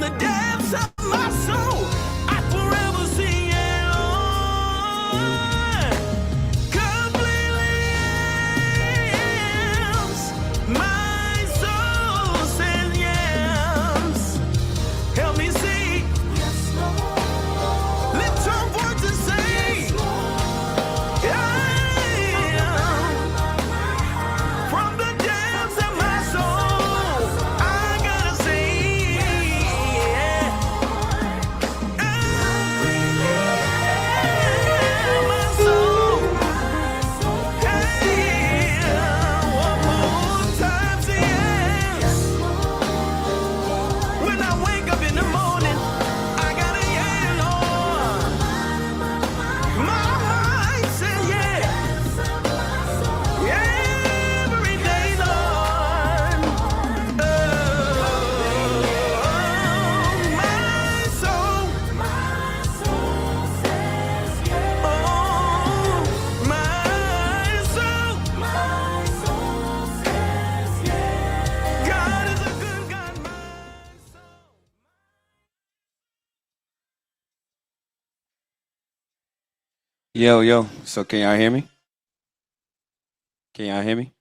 from the depths of my soul, I forever sing it on. Completely yes, my soul says yes. Help me sing. Yes, Lord. Lift your voice and sing. Yeah. From the depths of my soul, I gotta sing. Yeah. My soul. Hey, one more time, say yes. When I wake up in the morning, I gotta yeah, Lord. My heart says yeah. Every day, Lord. Oh, my soul. Oh, my soul. God is a good God, my soul. Yo, so can y'all hear me? Can y'all hear me?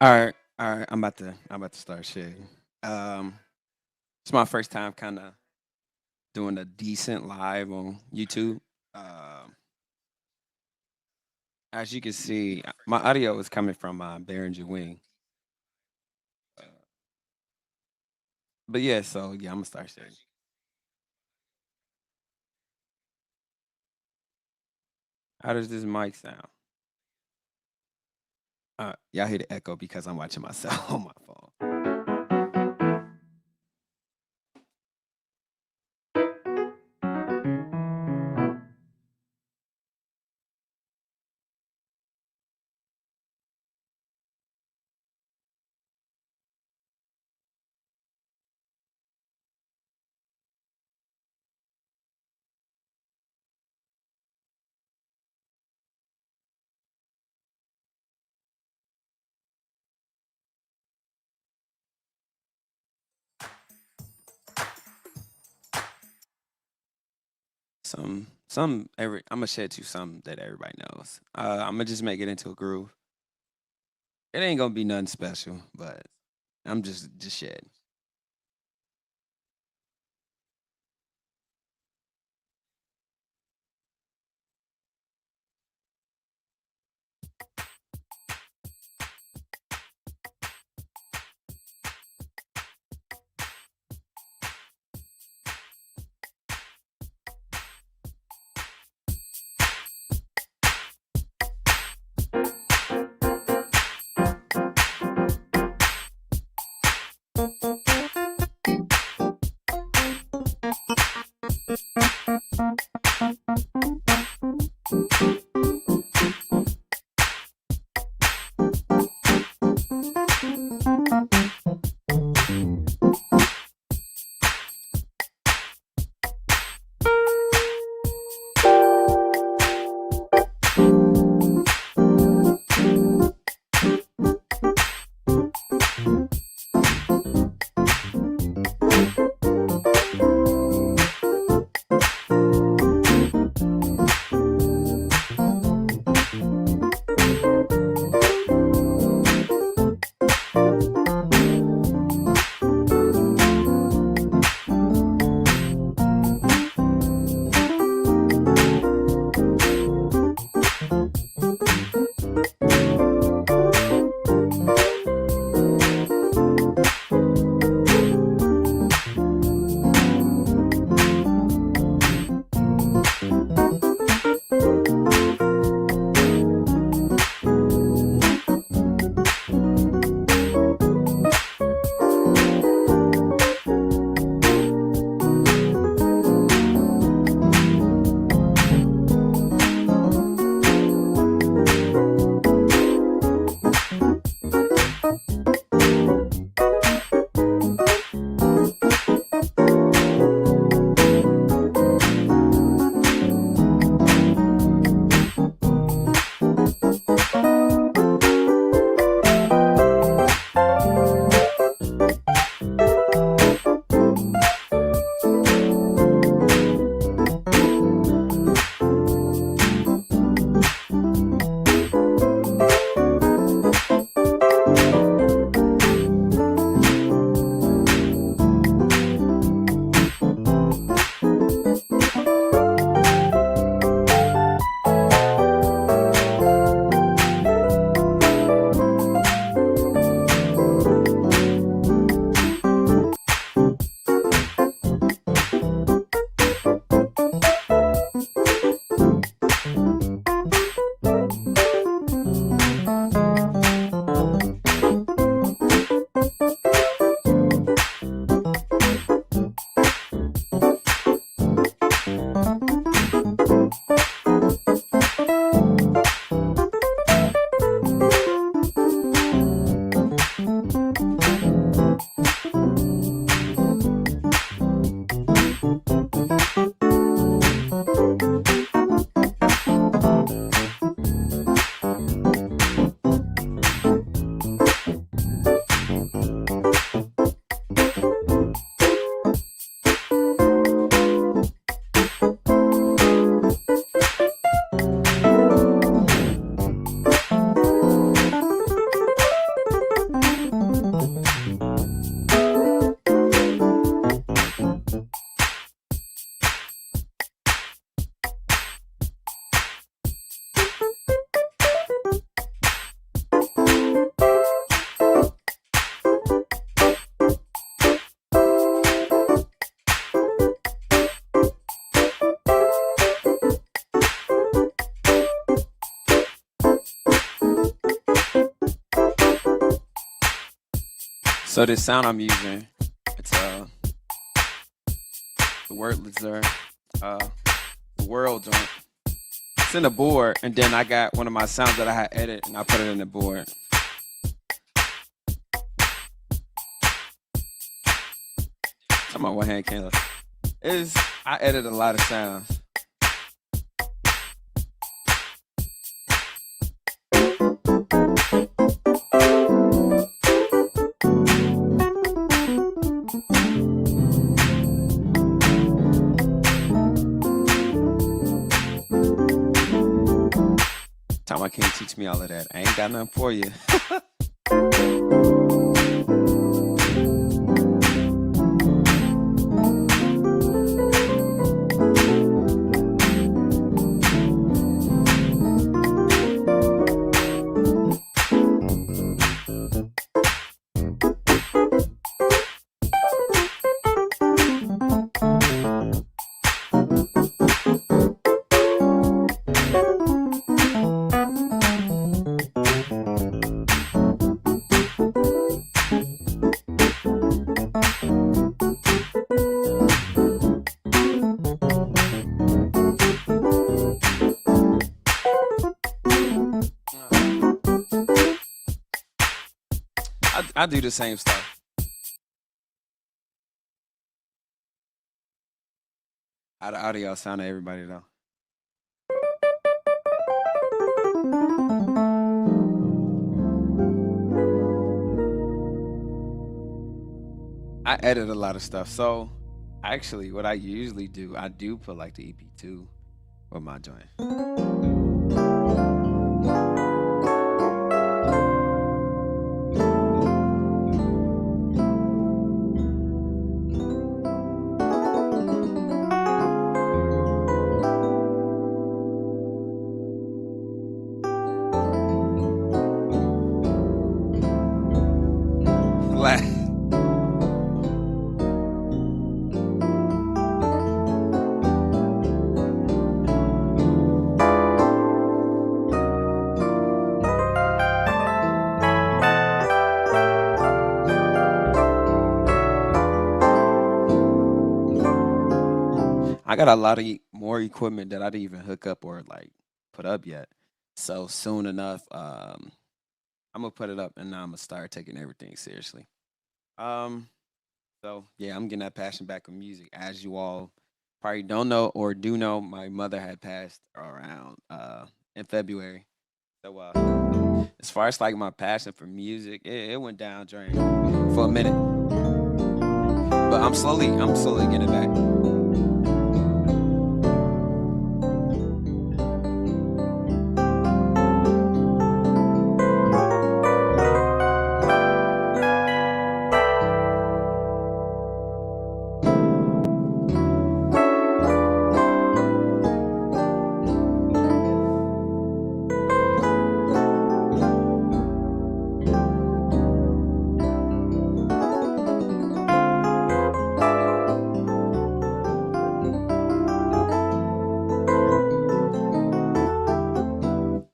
All right. I'm about to start shit. Um, it's my first time kind of doing a decent live on YouTube. Um, as you can see, my audio is coming from Behringer Wing. Uh, but yeah, so yeah, I'm gonna start sharing. How does this mic sound? Y'all hear the echo because I'm watching myself on my phone. I'm gonna share to some that everybody knows. I'm gonna just make it into a groove. It ain't gonna be nothing special, but I'm just sharing. So this sound I'm using, it's the wordless uh the world joint. It's in the board, and then I got one of my sounds that I had edited, and I put it in the board. Talking about one hand candle. Is I edit a lot of sounds. Time I can't teach me all of that. I ain't got nothing for you. I do the same stuff. How the audio sound to everybody though? I edit a lot of stuff. So actually what I usually do, I do put like the EP2 with my joint. Like, I got a lot of more equipment that I didn't even hook up or like put up yet. So soon enough, I'm gonna put it up and now I'm gonna start taking everything seriously. Um, so yeah, I'm getting that passion back with music. As you all probably don't know or do know, my mother had passed around in February. So as far as like my passion for music, it went down during for a minute. But I'm slowly getting it back.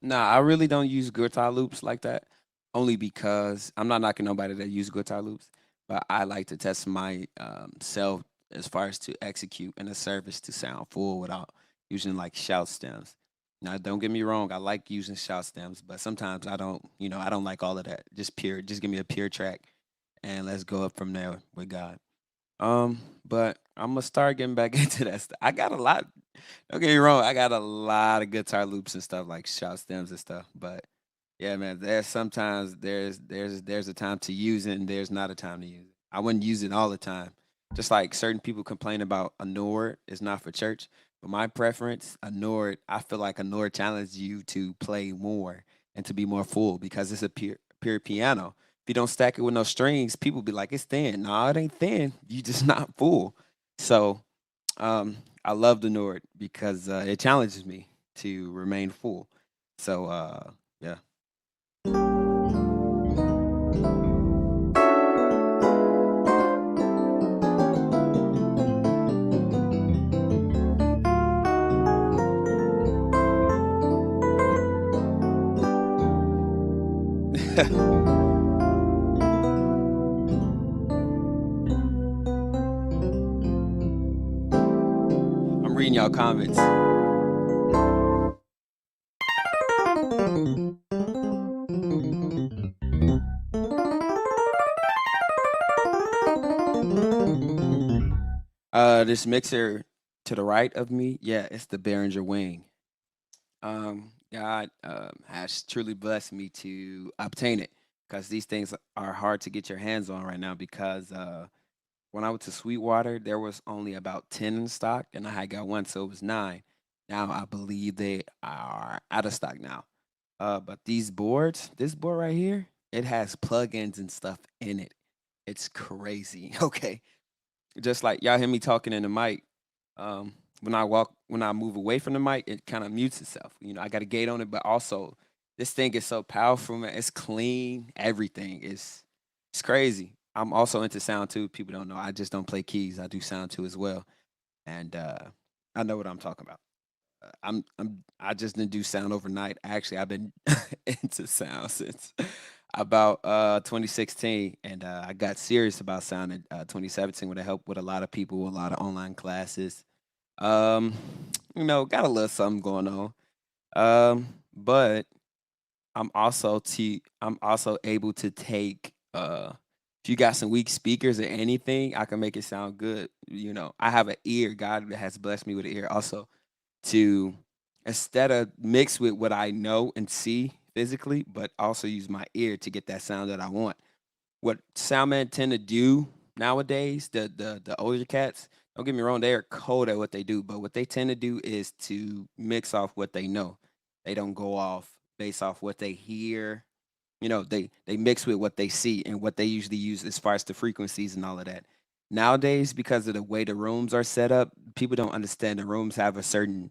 Nah, I really don't use guitar loops like that. Only because I'm not knocking nobody that use guitar loops, but I like to test my self as far as to execute in a service to sound full without using like shout stems. Now, don't get me wrong, I like using shout stems, but sometimes I don't, I don't like all of that. Just give me a pure track and let's go up from there with God. But I'm gonna start getting back into that stuff. I got a lot. Don't get me wrong. I got a lot of guitar loops and stuff like shout stems and stuff. But yeah, man, there's a time to use it and there's not a time to use it. I wouldn't use it all the time. Just like certain people complain about a Nord is not for church. But my preference, a Nord, I feel like a Nord challenges you to play more and to be more full because it's a pure piano. If you don't stack it with no strings, people be like, it's thin. No, it ain't thin. You just not full. So I love the Nord because it challenges me to remain full. So yeah. reading y'all comments. This mixer to the right of me, yeah, it's the Behringer Wing. God has truly blessed me to obtain it because these things are hard to get your hands on right now because when I went to Sweetwater, there was only about 10 in stock, and I had got one, so it was 9. Now I believe they are out of stock now. But these boards, this board right here, it has plugins and stuff in it. It's crazy. Okay. Just like y'all hear me talking in the mic. When I move away from the mic, it kind of mutes itself. I got a gate on it, but also this thing is so powerful, man. It's clean. Everything is it's crazy. I'm also into sound too. People don't know. I just don't play keys. I do sound too as well, and I know what I'm talking about. I just didn't do sound overnight. Actually, I've been into sound since about 2016, and I got serious about sound in 2017 with the help with a lot of people, a lot of online classes. Um, got a little something going on. But I'm also able to take if you got some weak speakers or anything, I can make it sound good. I have an ear. God has blessed me with an ear also to instead of mix with what I know and see physically, but also use my ear to get that sound that I want. What sound men tend to do nowadays, the older cats, don't get me wrong, they are cold at what they do, but what they tend to do is to mix off what they know. They don't go off based off what they hear. They mix with what they see and what they usually use as far as the frequencies and all of that. Nowadays, because of the way the rooms are set up, people don't understand the rooms have a certain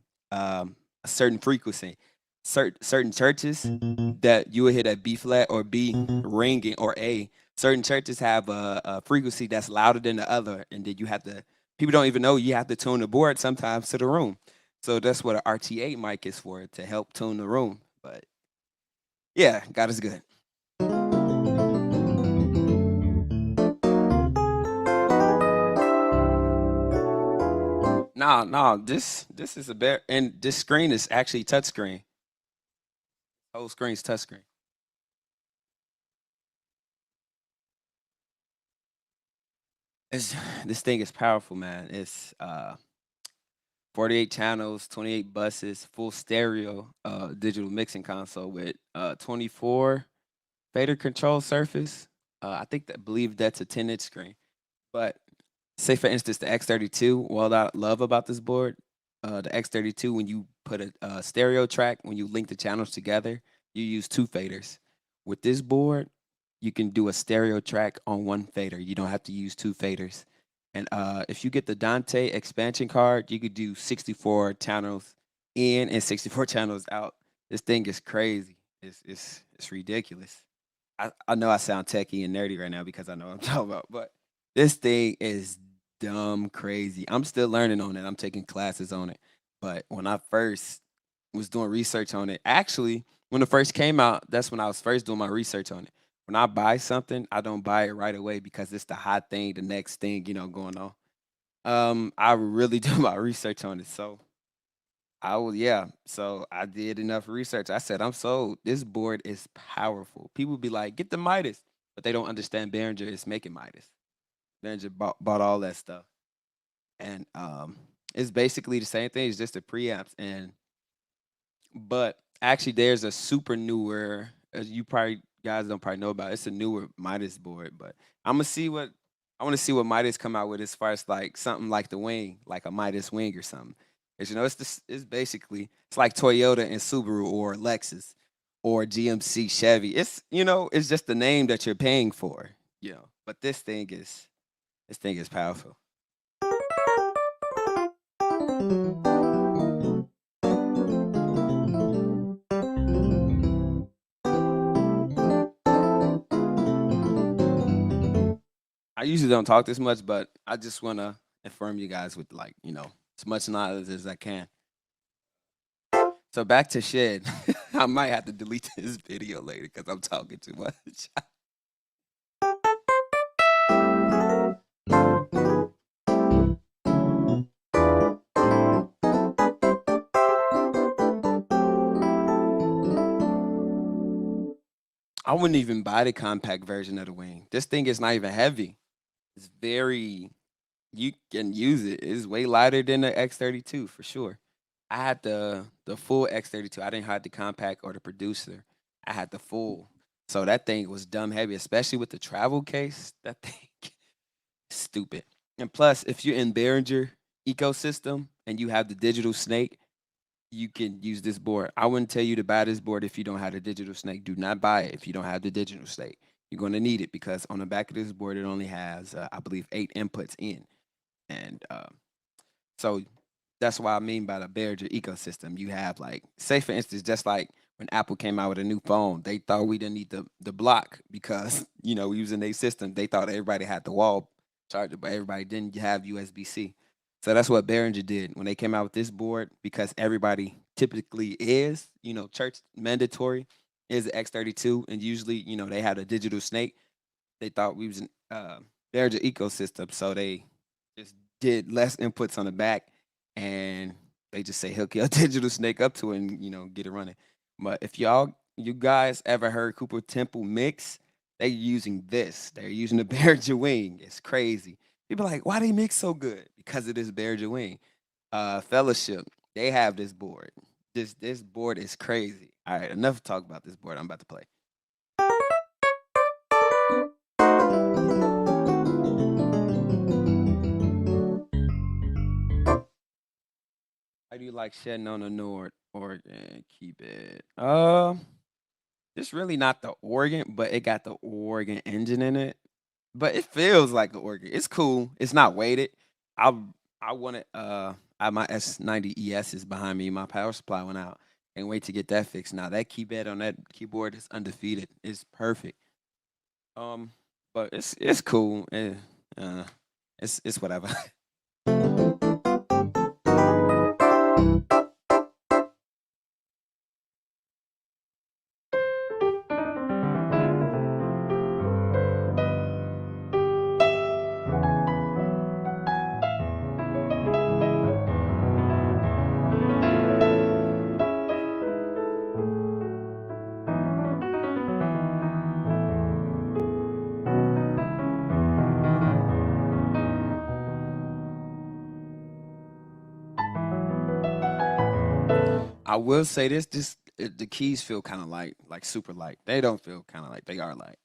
frequency. Certain churches that you will hit a B flat or B ringing or A. Certain churches have a frequency that's louder than the other, and then you have to. People don't even know you have to tune the board sometimes to the room. So that's what an RTA mic is for, to help tune the room. But yeah, God is good. No, no, this is a better, and this screen is actually touchscreen. Whole screen's touchscreen. It's this thing is powerful, man. It's 48 channels, 28 buses, full stereo, digital mixing console with 24 fader control surface. Believe that's a 10-inch screen. But say for instance the X32, what I love about this board, the X32, when you put a stereo track, when you link the channels together, you use 2 faders. With this board, you can do a stereo track on 1 fader. You don't have to use 2 faders. And if you get the Dante expansion card, you could do 64 channels in and 64 channels out. This thing is crazy. It's ridiculous. I know I sound techie and nerdy right now because I know what I'm talking about, but this thing is dumb crazy. I'm still learning on it. I'm taking classes on it. But when I first was doing research on it, actually, when it first came out, that's when I was first doing my research on it. When I buy something, I don't buy it right away because it's the hot thing, the next thing, going on. I really do my research on it. So yeah. So I did enough research. I said, I'm sold. This board is powerful. People be like, get the Midas, but they don't understand Behringer is making Midas. Behringer bought all that stuff. And it's basically the same thing. It's just the preamps. But actually there's a super newer, as you probably guys don't probably know about, it's a newer Midas board. But I'm gonna see what I want to see what Midas come out with as far as like something like the wing, like a Midas wing or something. Cause it's basically it's like Toyota and Subaru or Lexus or GMC Chevy. It's just the name that you're paying for. But this thing is powerful. I usually don't talk this much, but I just want to inform you guys with as much knowledge as I can. So back to Shed. I might have to delete this video later because I'm talking too much. I wouldn't even buy the compact version of the wing. This thing is not even heavy. It's very you can use it. It's way lighter than the X32 for sure. I had the full X32. I didn't have the compact or the producer. I had the full. So that thing was dumb heavy, especially with the travel case. That thing stupid. And plus, if you're in Behringer ecosystem and you have the digital snake, you can use this board. I wouldn't tell you to buy this board if you don't have the digital snake. Do not buy it if you don't have the digital snake. You're going to need it because on the back of this board, it only has, I believe, 8 inputs in. And so that's what I mean by the Behringer ecosystem. You have like, say for instance, just like when Apple came out with a new phone, they thought we didn't need the block because using their system, they thought everybody had the wall charger, but everybody didn't have USB-C. So that's what Behringer did when they came out with this board because everybody typically is, church mandatory is the X32, and usually, they had a digital snake. They thought we was in Behringer ecosystem, so they just did less inputs on the back, and they just say hook your digital snake up to it and get it running. But if you guys ever heard Cooper Temple mix, they're using this. They're using the Behringer wing. It's crazy. People are like, why they mix so good? Because of this Behringer wing. Fellowship, they have this board. This board is crazy. All right, enough talk about this board. I'm about to play. How do you like shedding on the Nord organ? Keep it. It's really not the organ, but it got the organ engine in it. But it feels like an organ. It's cool. It's not weighted. I I want it. My S90 ES is behind me. My power supply went out. Can't wait to get that fixed. Now that keypad on that keyboard is undefeated. It's perfect. Um, but it's cool. Uh, it's whatever. I will say this: the keys feel kind of light, like super light. They don't feel kind of light. They are light.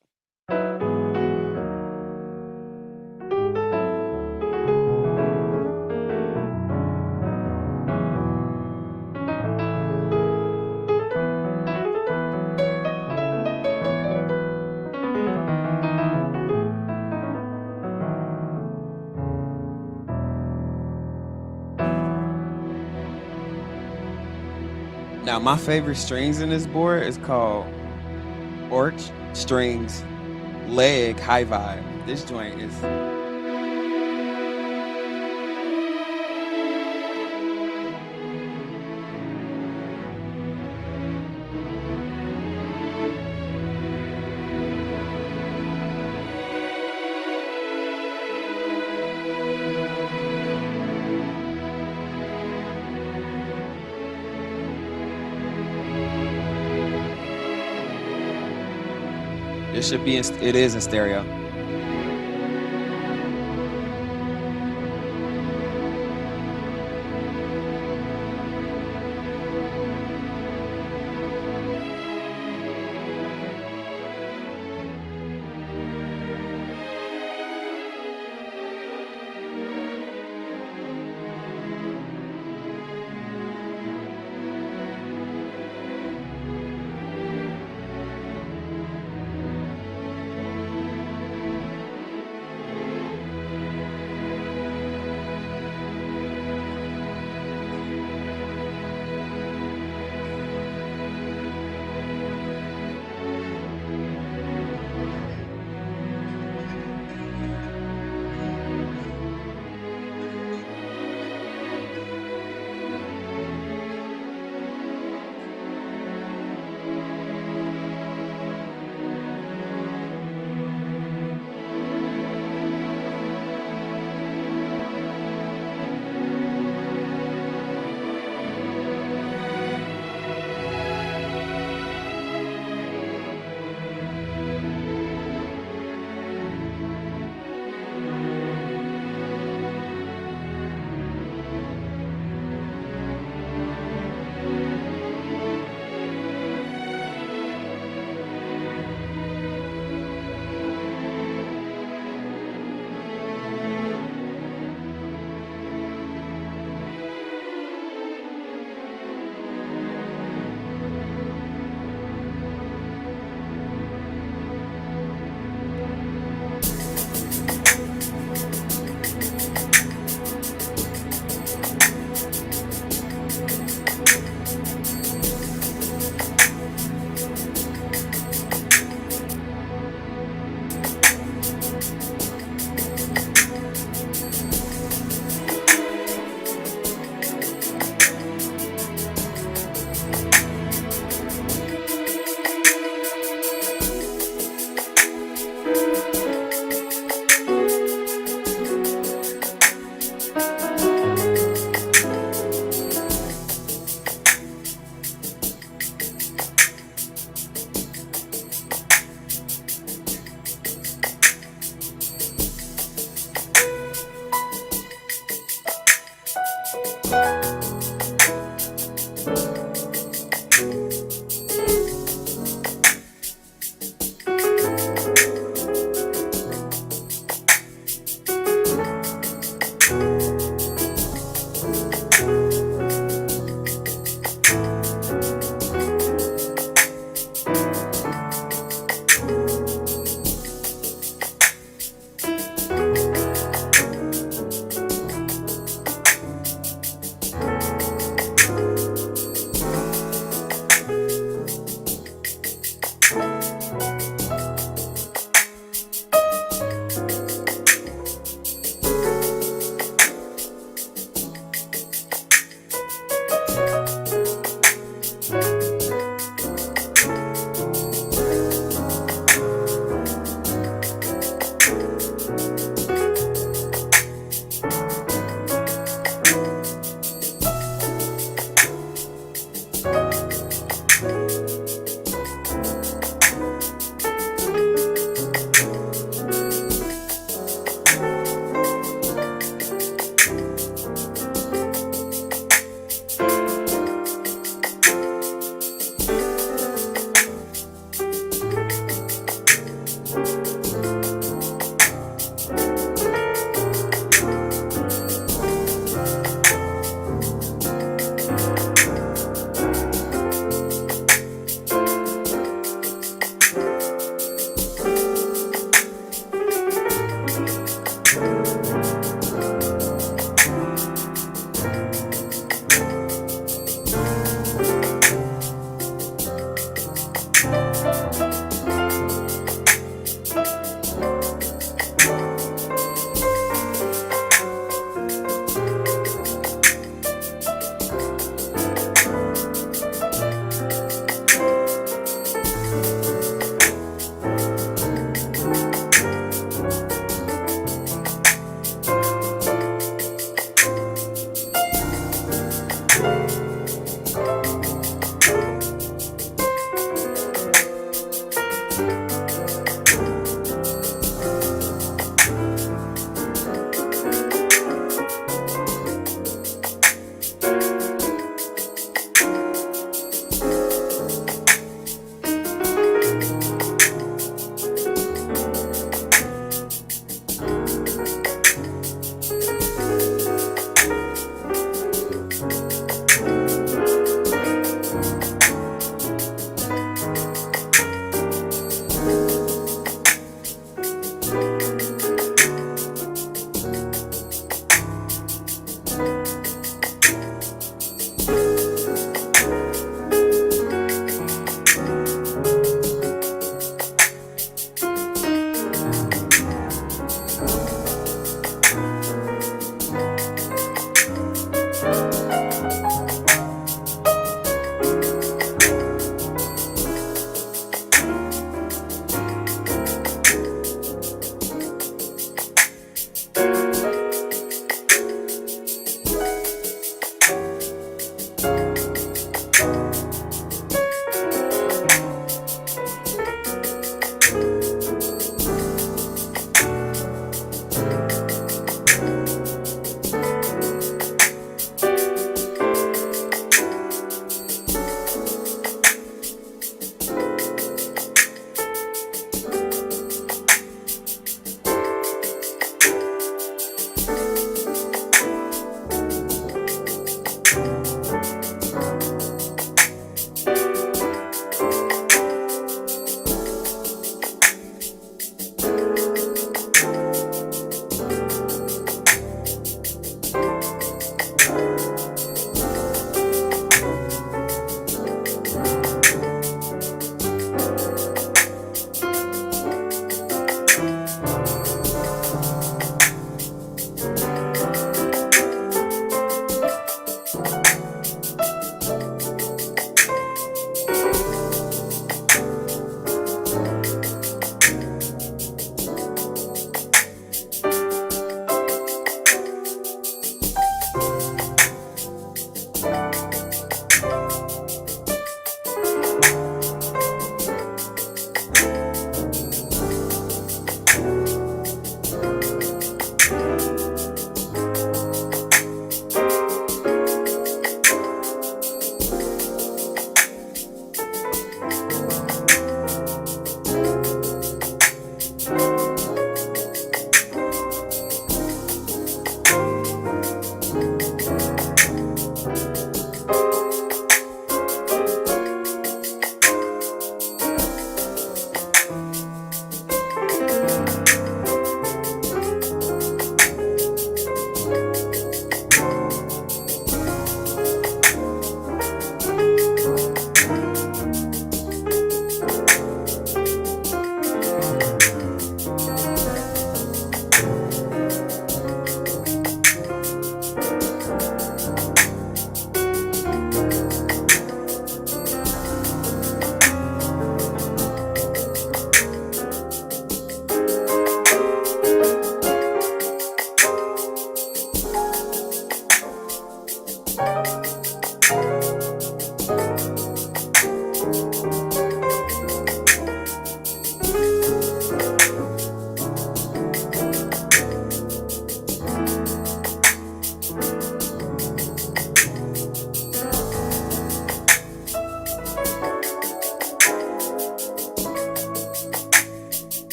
Now my favorite strings in this board is called Orch Strings Leg High Vibe. This joint is it should be it is in stereo.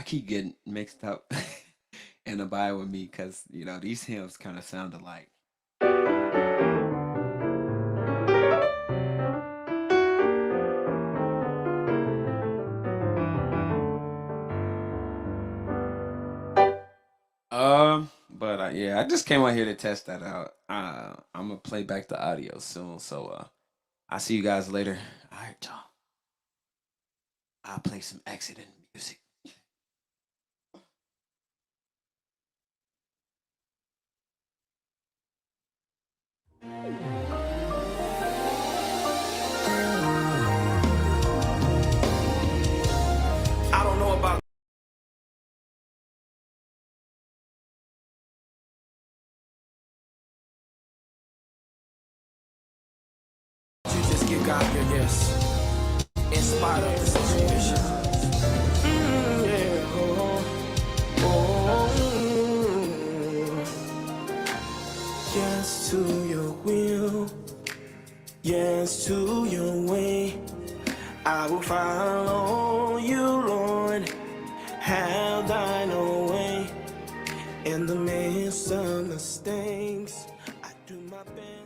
keep getting mixed up in the Bible with me because these hymns kind of sound alike. But yeah, I just came out here to test that out. I'm gonna play back the audio soon, so I'll see you guys later. All right, y'all. I'll play some accident music. I don't know about you, just give God your yes in spite of the situation. Yeah. Yes to your will, yes to your way. I will follow you, Lord. Have thine own way. In the midst of mistakes, I do my best.